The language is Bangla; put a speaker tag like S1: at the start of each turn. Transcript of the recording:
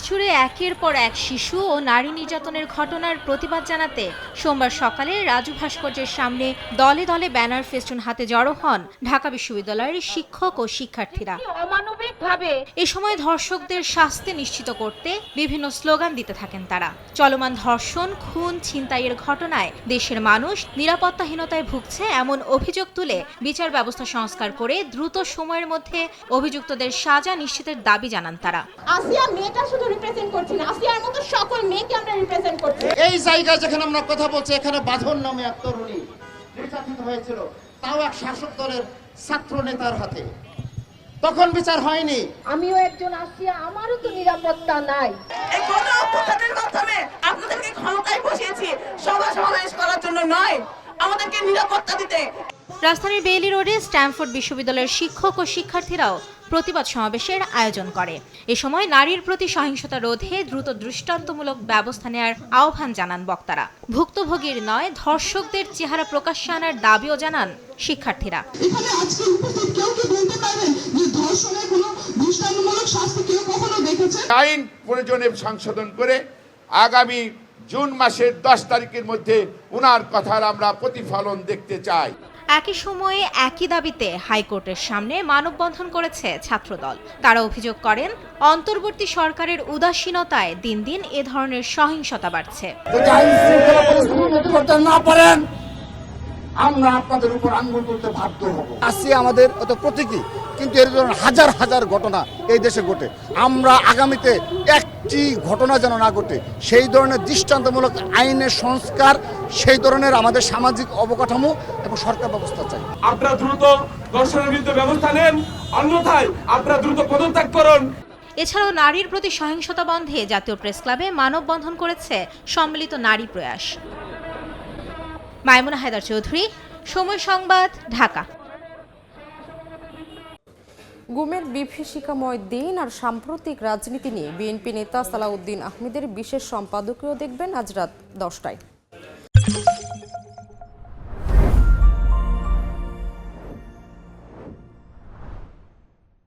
S1: জুড়ে একের পর এক শিশু ও নারী নির্যাতনের ঘটনার প্রতিবাদ জানাতে সোমবার সকালে রাজু ভাস্কর্যের সামনে দলে দলে ব্যানার ফেস্টুন হাতে জড়ো হন ঢাকা বিশ্ববিদ্যালয়ের শিক্ষক ও শিক্ষার্থীরা। এ সময় ধর্ষকদের শাস্তি নিশ্চিত করতে বিভিন্ন স্লোগান দিতে থাকেন তারা। চলমান ধর্ষণ, খুন, ছিনতাইয়ের ঘটনায় দেশের মানুষ নিরাপত্তাহীনতায় ভুগছে এমন অভিযোগ তুলে বিচার ব্যবস্থা সংস্কার করে দ্রুত সময়ের মধ্যে অভিযুক্তদের সাজা নিশ্চিতের দাবি জানান তারা।
S2: আসিয়া মেয়েটা শুধু রিপ্রেজেন্ট করছি না, আসিয়ার মতো সকল মেয়েকে আমরা রিপ্রেজেন্ট করছি।
S3: এই জায়গায় যেখানে আমরা কথা বলছি, এখানে বাঁধন নামে এক তরুণী নির্যাতিত হয়েছিল, তাও এক শাসক দলের ছাত্র নেতার হাতে। তখন বিচার হয়নি।
S2: আমিও একজন আসিয়া, আমারও তো নিরাপত্তা নাই।
S4: এই গণ অভ্যুত্থানের মাধ্যমে আপনাদেরকে ক্ষমতায় বসিয়েছি সভা সমাবেশ করার জন্য নয়, আমাদেরকে নিরাপত্তা দিতে।
S1: রাজধানীর বেইলি রোডে স্ট্যামফোর্ড বিশ্ববিদ্যালয়ের শিক্ষক ও শিক্ষার্থীরাও প্রতিবাদ সমাবেশের আয়োজন করে। এ সময় নারীর প্রতি সহিংসতা রোধে দ্রুত দৃষ্টান্তমূলক ব্যবস্থা নেওয়ার আহ্বান জানান বক্তারা। ভুক্তভোগীর নয়, ধর্ষকদের চেহারা প্রকাশ্যে আনার দাবিও জানান শিক্ষার্থীরা।
S5: এখানে আজকে উপস্থিত কেউ কি বলতে পারবেন যে ধর্ষণের কোনো দৃষ্টান্তমূলক শাস্তি কেউ কখনো দেখেছে?
S6: আইন প্রয়োজনে সংশোধন করে আগামী জুন মাসের 10 তারিখের মধ্যে উনার কথার আমরা প্রতিফলন দেখতে চাই।
S1: একই সময়ে একই দাবিতে হাইকোর্টের সামনে মানববন্ধন করেছে ছাত্রদল। তারা অভিযোগ করেন, অন্তর্বর্তী সরকারের উদাসীনতায় দিন দিন এ ধরনের সহিংসতা বাড়ছে।
S3: আমরা আপনাদের উপর আঙ্গুল তুলতে বাধ্য হব।
S7: আসিয়া আমাদের অত প্রতীকী, কিন্তু এর ধরনের হাজার হাজার ঘটনা এই দেশে ঘটে। আমরা আগামীতে একটি ঘটনা যেন না ঘটে, সেই ধরনের দৃষ্টান্তমূলক আইনের সংস্কার, সেই ধরনের আমাদের সামাজিক অবকাঠামো এবং সরকার ব্যবস্থা চাই।
S8: আপনারা দ্রুত ধর্ষণের বিরুদ্ধে ব্যবস্থা নেন, অন্যথায় আপনারা দ্রুত পদত্যাগ করুন।
S1: এছাড়াও নারীর প্রতি সহিংসতা বন্ধে জাতীয় প্রেস ক্লাবে মানববন্ধন করেছে সম্মিলিত নারী প্রয়াস। মাইমুনা হায়দার চৌধুরী, সময় সংবাদ, ঢাকা।
S9: গুমের বিভীষিকাময় দিন আর সাম্প্রতিক রাজনীতি নিয়ে বিএনপি নেতা সালাউদ্দিন আহমেদের বিশেষ সম্পাদকীয় দেখবেন আজ রাত 10টায়।